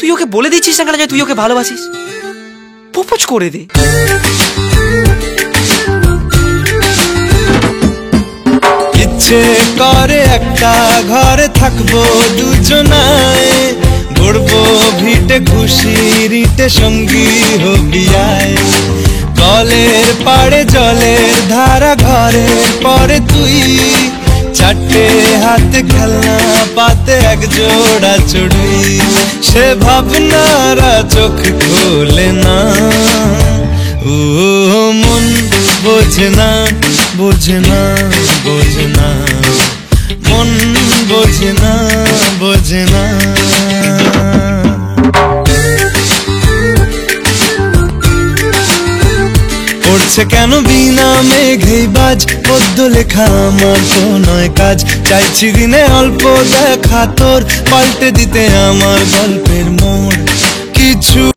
তুই ওকে বলে দিচ্ছিস না কেন যে তুই ওকে ভালোবাসিস? প্রপোজ করে দে। ইচ্ছে করে একটা ঘরে থাকবো দুজনায়, গড়বো ভিটে খুশিরিতে সঙ্গী হবি আয়। কলের পাড়ে জলের ধারা ঘরের পরে তুই, চারটে হাতে খেলনা পাতে এক জোড়া চড়ুই। সে ভাবনারা চোখ খোলে না, ও মন বোঝে না, বোঝে না, বোঝে না, মন বোঝে না, বোঝে না। পড়ছে কেন বিনা মেঘেই বাজ, পদ্য লেখা আমার তো নয় কাজ। চাইছি দিনে অল্প দেখা তোর, পাল্টে দিতে আমার গল্পের